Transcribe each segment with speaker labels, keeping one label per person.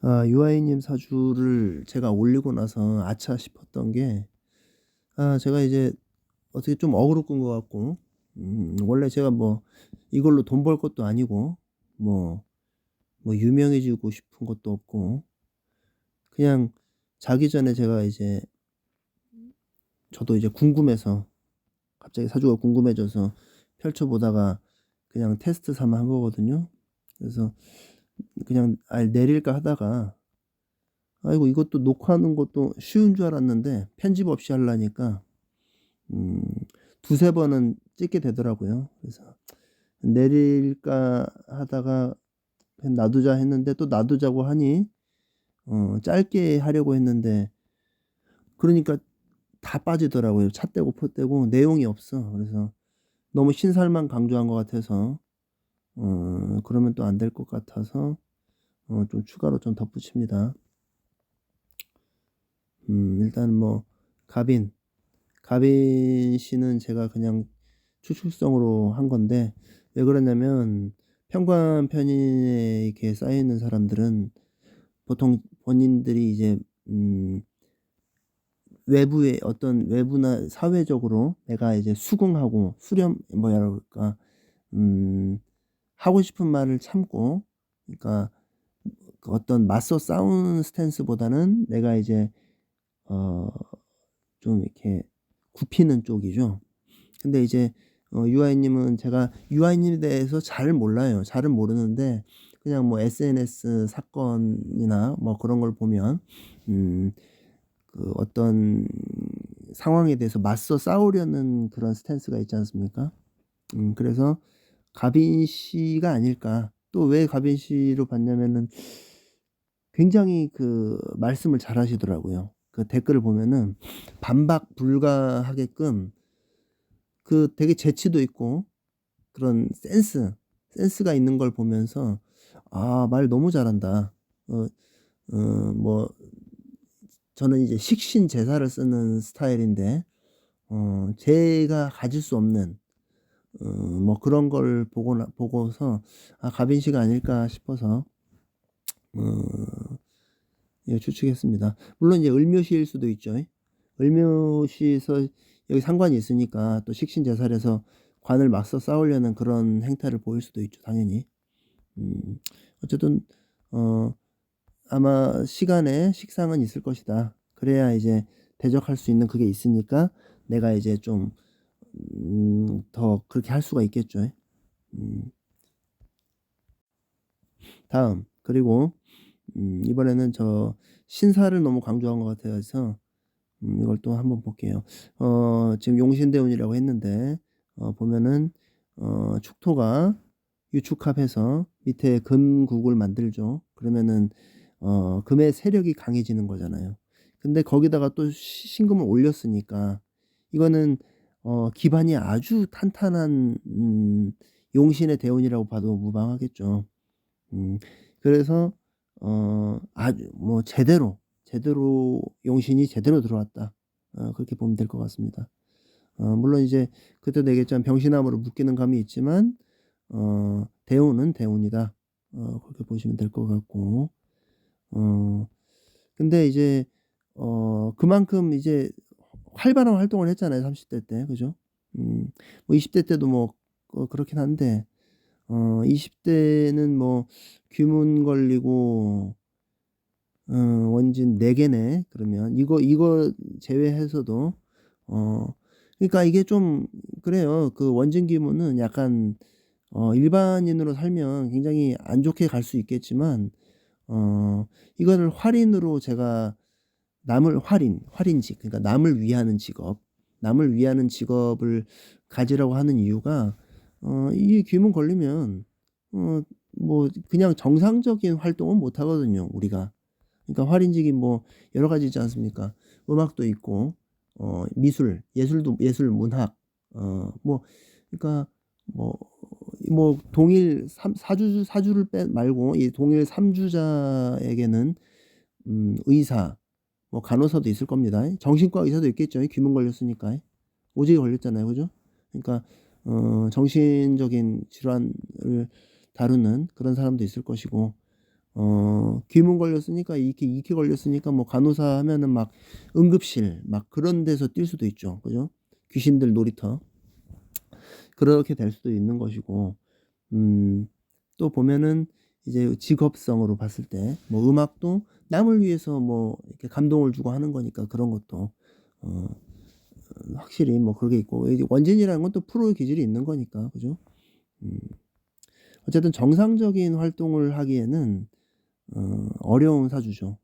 Speaker 1: 유아인님 사주를 제가 올리고 나서 '아차.' 싶었던 게, 제가 이제 어떻게 좀 어그로 끈 것 같고, 원래 제가 뭐 이걸로 돈 벌 것도 아니고, 뭐 유명해지고 싶은 것도 없고, 그냥 자기 전에 제가 이제 저도 이제 궁금해서, 갑자기 사주가 궁금해져서 펼쳐 보다가 그냥 테스트 삼아 한 거거든요. 그래서 그냥 내릴까 하다가, 아이고 이것도 녹화하는 것도 쉬운 줄 알았는데 편집 없이 하려니까 음 두세 번은 찍게 되더라고요. 그래서 내릴까 하다가 그냥 놔두자 했는데, 또 놔두자고 하니 짧게 하려고 했는데, 그러니까 다 빠지더라고요. 잣대고 폿대고 내용이 없어. 그래서 너무 신살만 강조한 것 같아서, 그러면 또 안 될 것 같아서 좀 추가로 좀 덧붙입니다. 일단 뭐 갑인, 갑인 씨는 제가 그냥 추측성으로 한 건데, 왜 그러냐면 편관 편인에 이렇게 쌓여 있는 사람들은 보통 본인들이 이제 외부의 어떤 외부나 사회적으로 내가 이제 수긍하고 수렴, 뭐라 그럴까, 음 하고 싶은 말을 참고, 그러니까 그 어떤 맞서 싸우는 스탠스보다는 내가 이제 어 좀 이렇게 굽히는 쪽이죠. 근데 이제 유아이 님은, 제가 유아이 님에 대해서 잘 몰라요. 잘은 모르는데 그냥 뭐 SNS 사건이나 뭐 그런 걸 보면 음 그 어떤 상황에 대해서 맞서 싸우려는 그런 스탠스가 있지 않습니까? 그래서 가빈 씨가 아닐까. 또 왜 가빈 씨로 봤냐면은 굉장히 그 말씀을 잘하시더라고요. 그 댓글을 보면은 반박 불가하게끔 그 되게 재치도 있고, 그런 센스가 있는 걸 보면서 '아 말 너무 잘한다.' 어 뭐 저는 이제 식신제사를 쓰는 스타일인데, 제가 가질 수 없는 뭐 그런 걸 보고서 '아 가빈 씨가 아닐까.' 싶어서 어 예 추측했습니다. 물론 이제 을묘시일 수도 있죠. 을묘시에서 여기 상관이 있으니까 또 식신제살에서 관을 맞서 싸우려는 그런 행태를 보일 수도 있죠, 당연히. 음 어쨌든 어 아마 시간에 식상은 있을 것이다. 그래야 이제 대적할 수 있는 그게 있으니까 내가 이제 좀 더 그렇게 할 수가 있겠죠. 음 다음, 그리고 이번에는 저 신사를 너무 강조한 것 같아서 이걸 또 한번 볼게요. 지금 용신대운이라고 했는데, 보면은 축토가 유축합해서 밑에 금국을 만들죠. 그러면은 금의 세력이 강해지는 거잖아요. 근데 거기다가 또 신금을 올렸으니까 이거는 기반이 아주 탄탄한 용신의 대운이라고 봐도 무방하겠죠. 음 그래서 아주 뭐 제대로 용신이 제대로 들어왔다. 그렇게 보면 될 것 같습니다. 물론 이제 그때도 얘기했지만 병신함으로 묶이는 감이 있지만 대운은 대운이다. 그렇게 보시면 될 것 같고, 어 근데 이제 그만큼 이제 활발한 활동을 했잖아요, 30대 때. 그죠? 뭐 20대 때도 뭐 그렇긴 한데, 20 대는 뭐 귀문 걸리고 원진 4 개네. 그러면 이거 제외해서도 어 그러니까 이게 좀 그래요. 그 원진 귀문은 약간 일반인으로 살면 굉장히 안 좋게 갈 수 있겠지만, 어 이거를 활인으로 제가 남을 활인직, 그러니까 남을 위하는 직업, 남을 위하는 직업을 가지라고 하는 이유가, 이 귀문 걸리면 뭐 그냥 정상적인 활동은 못 하거든요, 우리가. 그러니까 활인직이 뭐 여러 가지 있지 않습니까? 음악도 있고 예술도, 예술, 문학, 뭐 그러니까 뭐 동일 사주를 말고 이 동일 3 주자에게는 의사, 뭐 간호사도 있을 겁니다. 정신과 의사도 있겠죠, 귀문 걸렸으니까. 오지게 걸렸잖아요. 그죠? 그러니까 정신적인 질환을 다루는 그런 사람도 있을 것이고, 귀문 걸렸으니까 이렇게 걸렸으니까 뭐 간호사 하면은 막 응급실 막 그런 데서 뛸 수도 있죠. 그죠? 귀신들 놀이터. 그렇게 될 수도 있는 것이고 음 또 보면은 이제 직업성으로 봤을 때 뭐 음악도 남을 위해서 뭐 이렇게 감동을 주고 하는 거니까 그런 것도 어 확실히 뭐 그게 있고 이제 원진이라는 건 또 프로의 기질이 있는 거니까. 그죠? 음 어쨌든 정상적인 활동을 하기에는 어려운 사주죠.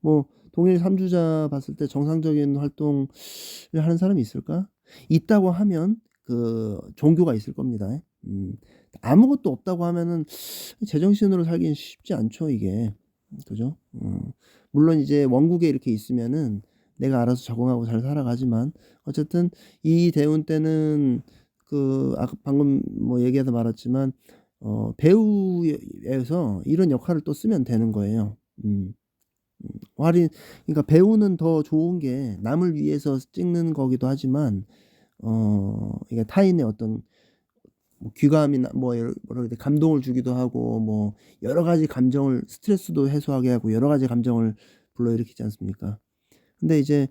Speaker 1: 뭐 동일 3 주자 봤을 때 정상적인 활동을 하는 사람이 있을까? 있다고 하면 그 종교가 있을 겁니다. 아무것도 없다고 하면은 제정신으로 살기는 쉽지 않죠 이게. 그죠? 물론 이제 원국에 이렇게 있으면은 내가 알아서 적응하고 잘 살아가지만 어쨌든 이 대운 때는 그 아까 방금 뭐 얘기하다 말았지만 배우에서 이런 역할을 또 쓰면 되는 거예요. 할인 그러니까 배우는 더 좋은 게 남을 위해서 찍는 거기도 하지만 이게 타인의 어떤 뭐 귀감이나 뭐 뭐라 그래야 돼 감동을 주기도 하고 뭐 여러 가지 감정을 스트레스도 해소하게 하고 여러 가지 감정을 불러일으키지 않습니까? 근데 이제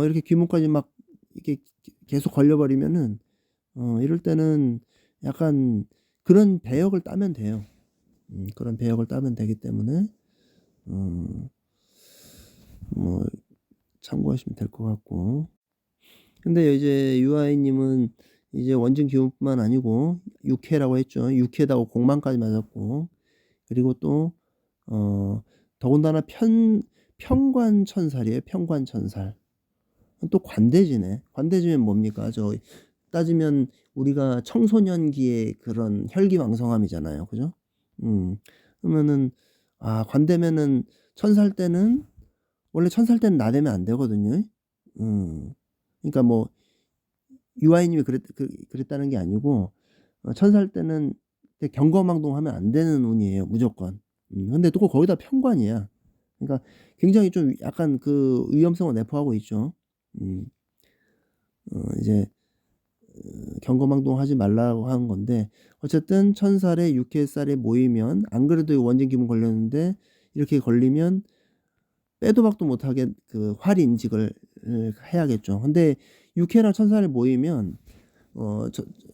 Speaker 1: 이렇게 귀문까지 막 이렇게 계속 걸려 버리면은 이럴 때는 약간 그런 배역을 따면 돼요. 그런 배역을 따면 되기 때문에 음 뭐 참고하시면 될 것 같고. 근데 이제 유아이 님은 이제 원진 기운뿐만 아니고 육해라고 했죠. 육해다고 공만까지 맞았고 그리고 또 어 더군다나 편관천살이에요, 편관천살. 또 관대지네. 관대지면 뭡니까? 저 따지면 우리가 청소년기의 그런 혈기왕성함이잖아요. 그죠? 음. 그러면은 관대면은 천살 때는 원래 천살 때는 나대면 안 되거든요. 음. 그러니까 뭐 유아인님이 그랬다는 게 아니고 천살 때는 경거망동하면 안 되는 운이에요 무조건. 근데 또 거기다 편관이야. 그러니까 굉장히 좀 약간 그 위험성을 내포하고 있죠. 음. 이제 경거망동하지 말라고 하는 건데 어쨌든 천살에 육해살에 모이면 안 그래도 원진 기분 걸렸는데 이렇게 걸리면 빼도 박도 못하게 그 활인직을 해야겠죠. 근데 육해랑 천살이 모이면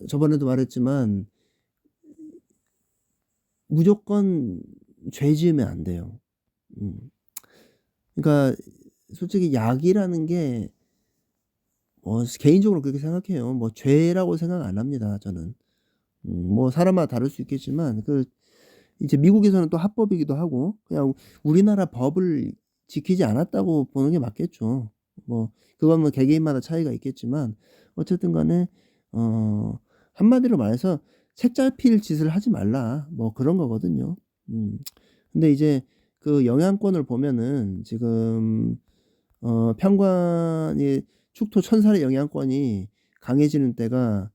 Speaker 1: 저번에도 말했지만 무조건 죄 지으면 안 돼요. 음. 그러니까 솔직히 약이라는 게 개인적으로 그렇게 생각해요. 뭐 죄라고 생각 안 합니다 저는. 뭐 사람마다 다를 수 있겠지만 이제 미국에서는 또 합법이기도 하고 그냥 우리나라 법을 지키지 않았다고 보는 게 맞겠죠. 뭐 그건 뭐 개개인마다 차이가 있겠지만 어쨌든 간에 어 한마디로 말해서 '책잡힐 짓을 하지 말라.' 뭐 그런 거거든요. 음. 근데 이제 그 영향권을 보면은 지금 편관이 축토 천살의 영향권이 강해지는 때가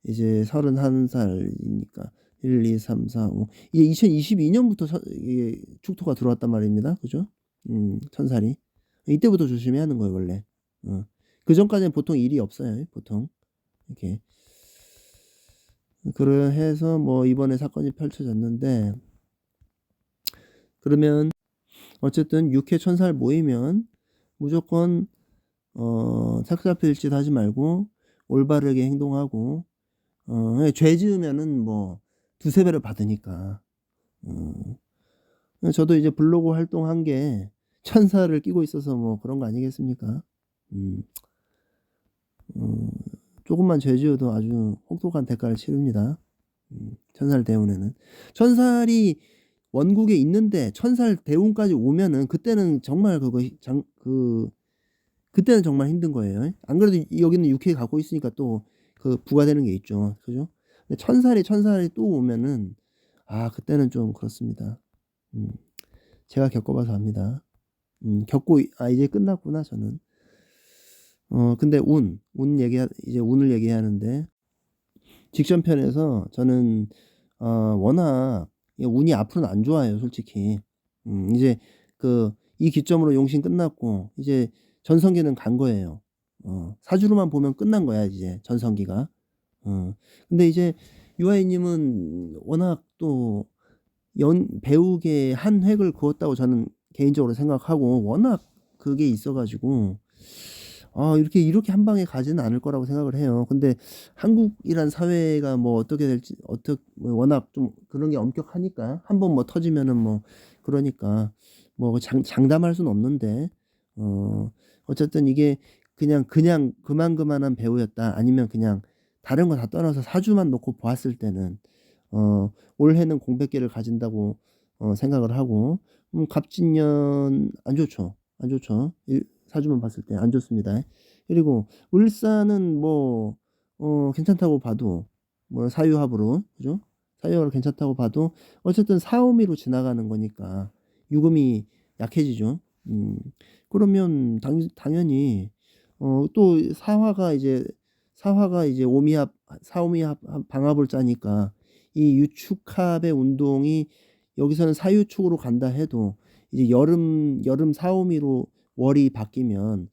Speaker 1: 이제 31 살이니까 1, 2, 3, 4, 5 이게 2022 년부터 이게 축토가 들어왔단 말입니다. 그죠? 천살이. 이때부터 조심해야 하는 거예요 원래. 어. 그전까지는 보통 일이 없어요 보통. 이렇게. 그래 해서 뭐 이번에 사건이 펼쳐졌는데 그러면 어쨌든 육해 천살 모이면 무조건 삭잡힐 짓 하지 말고 올바르게 행동하고 죄 지으면은 뭐 두세 배를 받으니까. 어. 저도 이제 블로그 활동한 게 천사를 끼고 있어서 뭐 그런 거 아니겠습니까? 음. 어 쪼금만 죄 지어도 아주 혹독한 대가를 치릅니다. 천살 대운에는. 천살이 원국에 있는데 천살 대운까지 오면은 그때는 정말 그거 그때는 정말 힘든 거예요. 안 그래도 여기는 육해 갖고 있으니까 또 그 부과되는 게 있죠. 그죠? 근데 천살이 또 오면은 그때는 좀 그렇습니다. 음 제가 겪어 봐서 압니다. 겪고 이제 끝났구나 저는. 근데 이제 운을 얘기하는데 직전 편에서 저는 워낙 운이 앞으로는 안 좋아요 솔직히. 이제 이 기점으로 용신 끝났고 이제 전성기는 간 거예요. 사주로만 보면 끝난 거야 이제 전성기가. 근데 이제 유아이 님은 워낙 또 배우계에 한 획을 그었다고 저는 개인적으로 생각하고, 워낙 그게 있어 가지고 이렇게 한 방에 가지는 않을 거라고 생각을 해요. 근데 한국이란 사회가 뭐 어떻게 될지 뭐 워낙 좀 그런 게 엄격하니까 한 번 뭐 터지면은 뭐, 그러니까 뭐 장담할 수는 없는데, 어 어쨌든 이게 그냥 그만한 배우였다, 아니면 그냥 다른 거 다 떠나서 사주만 놓고 보았을 때는 올해는 공백기를 가진다고 생각을 하고, 갑진년 안 좋죠. 안 좋죠. 사주만 봤을 때 안 좋습니다. 그리고 을사는 뭐 괜찮다고 봐도, 뭐 사유합으로, 그죠? 사유합으로 괜찮다고 봐도 어쨌든 사오미로 지나가는 거니까 유금이 약해지죠. 그러면 당연히 또 사화가 이제 사오미합 방합을 짜니까, 이 유축합의 운동이 여기서는 사유축으로 간다 해도 이제 여름 사오미로 월이 바뀌면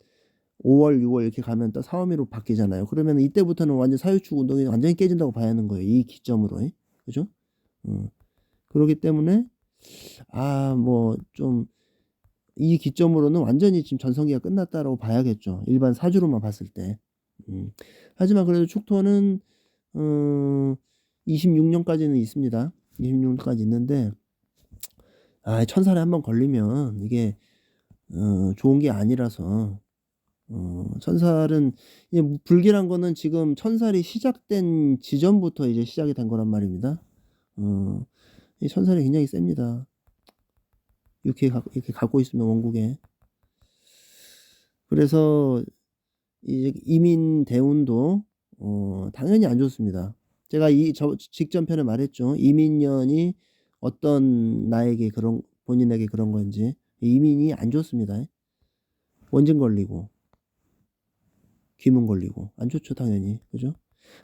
Speaker 1: 5월, 6월 이렇게 가면 또 사오미로 바뀌잖아요. 그러면 이때부터는 완전 사유축 운동이 완전히 깨진다고 봐야 하는 거예요, 이 기점으로. 그죠? 그러기 때문에 뭐 좀 이 기점으로는 완전히 지금 전성기가 끝났다라고 봐야겠죠, 일반 사주로만 봤을 때. 하지만 그래도 축토는 어 26년까지는 있습니다. 26년까지 있는데, 천살에 한 번 걸리면 이게 좋은 게 아니라서, 천살은 이제 불길한 거는 지금 천살이 시작된 지점부터 이제 시작이 된 거란 말입니다. 이 천살이 굉장히 셉니다. 이렇게 갖고 있으면 원국에. 그래서 이제 이민 대운도 당연히 안 좋습니다. 제가 직전 편에 말했죠. 이민년이 어떤 본인에게 그런 건지. 이민이 안 좋습니다. 원진 걸리고 귀문 걸리고 안 좋죠, 당연히. 그죠?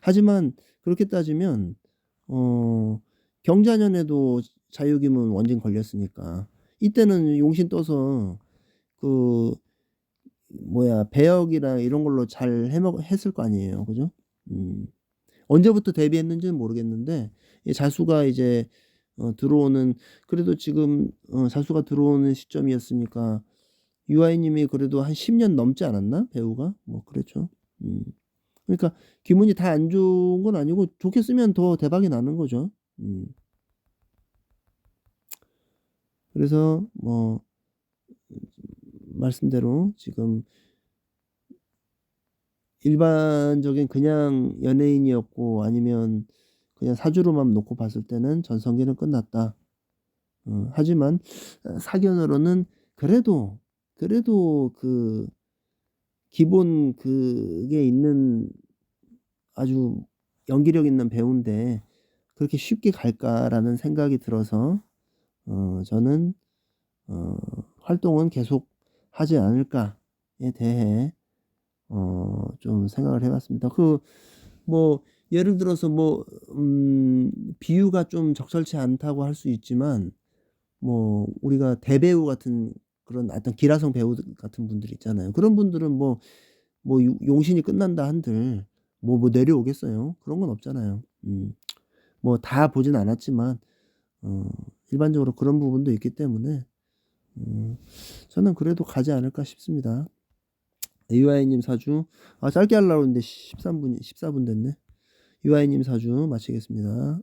Speaker 1: 하지만 그렇게 따지면 경자년에도 자유기문 원진 걸렸으니까 이때는 용신 떠서 그 배역이랑 이런 걸로 잘 했을 거 아니에요. 그죠? 언제부터 데뷔했는지는 모르겠는데, 이 자수가 이제 들어오는, 그래도 지금 자수가 들어오는 시점이었으니까 유아인 님이 그래도 한 10년 넘지 않았나? 배우가? 뭐 그랬죠. 그러니까 기분이 다 안 좋은 건 아니고, 좋게 쓰면 더 대박이 나는 거죠. 그래서 뭐 말씀대로 지금 일반적인 그냥 연예인이었고, 아니면 그냥 사주로만 놓고 봤을 때는 전성기는 끝났다. 하지만 사견으로는 그래도 그 기본 그게 있는 아주 연기력 있는 배우인데 그렇게 쉽게 갈까라는 생각이 들어서 저는 활동은 계속 하지 않을까에 대해 좀 생각을 해 봤습니다. 뭐 예를 들어서 비유가 좀 적절치 않다고 할 수 있지만, 뭐 우리가 대배우 같은 그런 어떤 기라성 배우 같은 분들 있잖아요. 그런 분들은 용신이 끝난다 한들 내려오겠어요? 그런 건 없잖아요. 뭐 다 보진 않았지만 일반적으로 그런 부분도 있기 때문에 저는 그래도 가지 않을까 싶습니다. 유아이님 사주, 짧게 하려고 했는데 14분 됐네. 유아이님 사주 마치겠습니다.